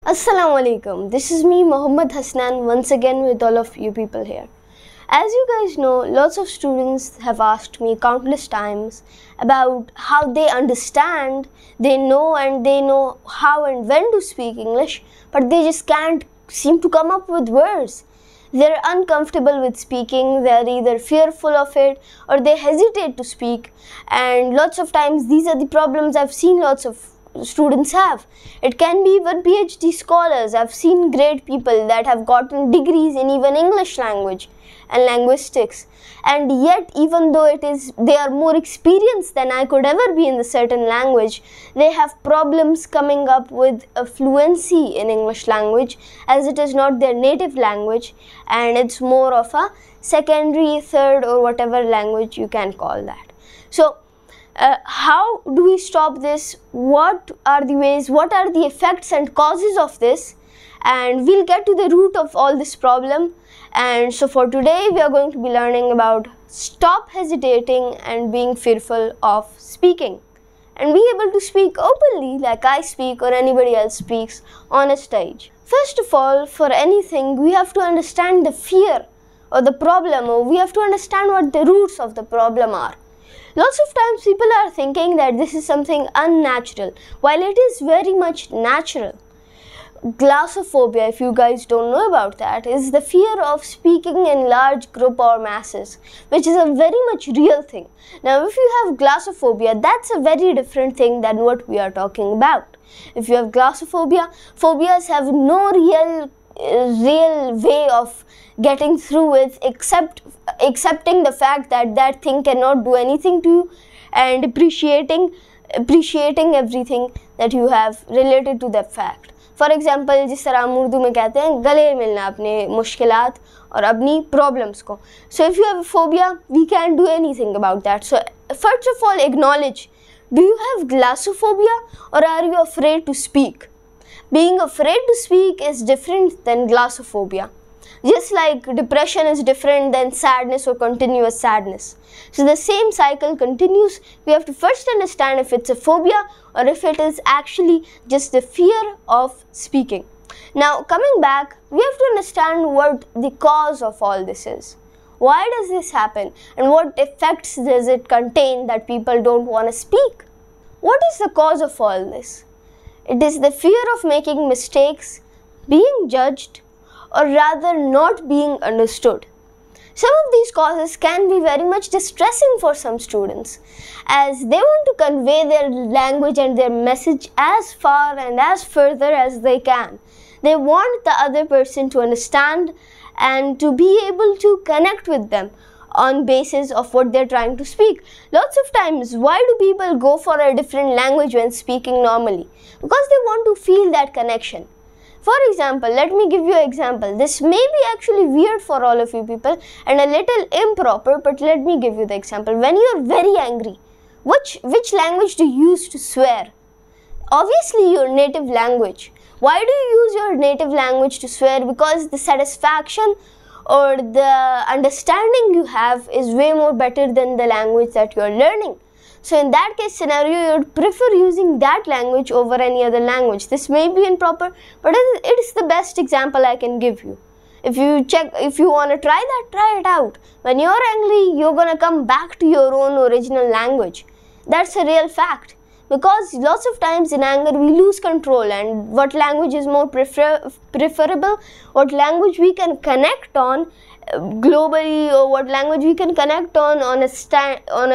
Assalamu alaikum. This is me, Muhammad Hasnan, once again with all of you people here. As you guys know, lots of students have asked me countless times about how they understand, they know how and when to speak English, but they just can't seem to come up with words. They're uncomfortable with speaking, they're either fearful of it or they hesitate to speak, and lots of times these are the problems I've seen lots of students have. It can be even PhD scholars. I've seen great people that have gotten degrees in even English language and linguistics, and yet even though they are more experienced than I could ever be in the certain language, they have problems coming up with a fluency in English language, as it is not their native language and it's more of a secondary, third or whatever language you can call that. So how do we stop this? What are the ways, what are the effects and causes of this? And we'll get to the root of all this problem. And so for today we are going to be learning about stop hesitating and being fearful of speaking, and be able to speak openly like I speak or anybody else speaks on a stage. First of all, for anything we have to understand the fear or the problem, or we have to understand what the roots of the problem are. Lots of times people are thinking that this is something unnatural, while it is very much natural. Glossophobia, if you guys don't know about that, is the fear of speaking in large group or masses, which is a very much real thing. Now, if you have glossophobia, that's a very different thing than what we are talking about. If you have glossophobia, phobias have no real way of getting through with except accepting the fact that that thing cannot do anything to you, and appreciating everything that you have related to that fact. For example, जिस तरह हम उर्दू में कहते हैं गले मिलना अपने मुश्किलात और अपनी problems को. So if you have a phobia, we can't do anything about that. So first of all, acknowledge, do you have glossophobia or are you afraid to speak? Being afraid to speak is different than glossophobia. Just like depression is different than sadness or continuous sadness. So the same cycle continues. We have to first understand if it's a phobia or if it is actually just the fear of speaking. Now coming back, we have to understand what the cause of all this is. Why does this happen and what effects does it contain that people don't want to speak? What is the cause of all this? It is the fear of making mistakes, being judged, or rather not being understood. Some of these causes can be very much distressing for some students, as they want to convey their language and their message as far and as further as they can. They want the other person to understand and to be able to connect with them on basis of what they're trying to speak. Lots of times, why do people go for a different language when speaking normally? Because they want to feel that connection. For example, let me give you an example. This may be actually weird for all of you people and a little improper, but let me give you the example. When you're very angry, which language do you use to swear? Obviously your native language. Why do you use your native language to swear? Because the satisfaction or the understanding you have is way more better than the language that you're learning. So in that case scenario, you would prefer using that language over any other language. This may be improper, but it is the best example I can give you. If you want to try that, try it out. When you're angry, you're gonna come back to your own original language. That's a real fact. Because lots of times in anger we lose control, and what language is more preferable, what language we can connect on globally, or what language we can connect on a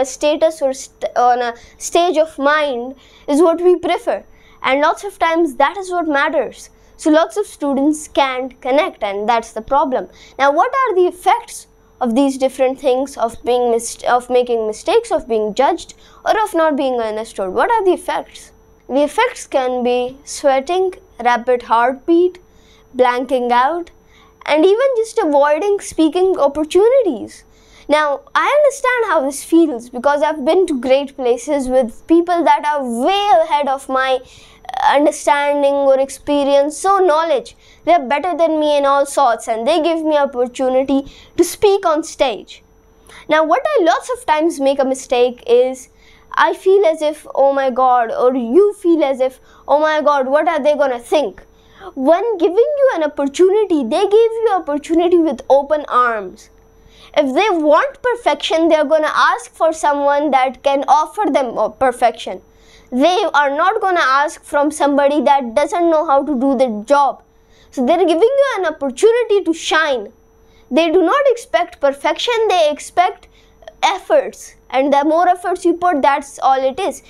status or on a stage of mind is what we prefer, and lots of times that is what matters. So lots of students can't connect, and that's the problem. Now what are the effects of these different things, of making mistakes, of being judged, or of not being understood? What are the effects? The effects can be sweating, rapid heartbeat, blanking out, and even just avoiding speaking opportunities. Now, I understand how this feels because I've been to great places with people that are way ahead of my understanding or experience, so knowledge. They're better than me in all sorts, and they give me opportunity to speak on stage. Now, what I lots of times make a mistake is I feel as if, oh my God, or you feel as if, oh my God, what are they gonna think? when giving you an opportunity, they give you opportunity with open arms. If they want perfection, they are going to ask for someone that can offer them perfection. They are not going to ask from somebody that doesn't know how to do the job. So they're giving you an opportunity to shine. They do not expect perfection, they expect efforts. And the more efforts you put, that's all it is.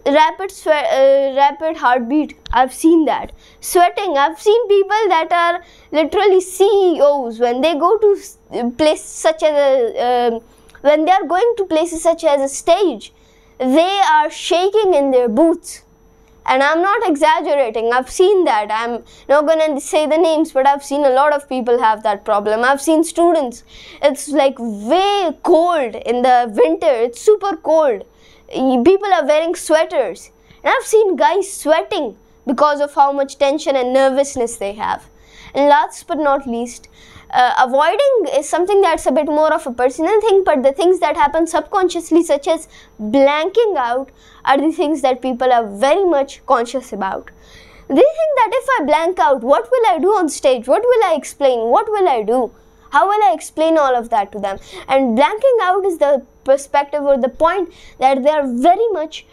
Rapid heartbeat, I've seen that. Sweating, I've seen people that are literally CEOs when they go to places such as when they are going to places such as a stage, they are shaking in their boots. And I'm not exaggerating, I've seen that. I'm not going to say the names, but I've seen a lot of people have that problem. I've seen students, it's like way cold in the winter, it's super cold. People are wearing sweaters. And I've seen guys sweating because of how much tension and nervousness they have. And last but not least, avoiding is something that's a bit more of a personal thing, but the things that happen subconsciously, such as blanking out, are the things that people are very much conscious about. They think that if I blank out, what will I do on stage? What will I explain? What will I do? How will I explain all of that to them? And blanking out is the perspective or the point that they are very much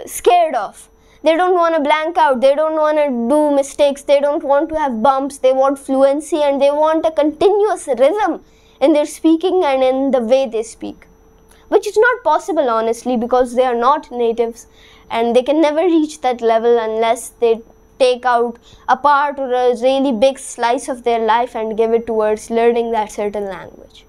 scared of. They don't want to blank out, they don't want to do mistakes, they don't want to have bumps, they want fluency and they want a continuous rhythm in their speaking and in the way they speak. Which is not possible, honestly, because they are not natives and they can never reach that level unless they take out a part or a really big slice of their life and give it towards learning that certain language.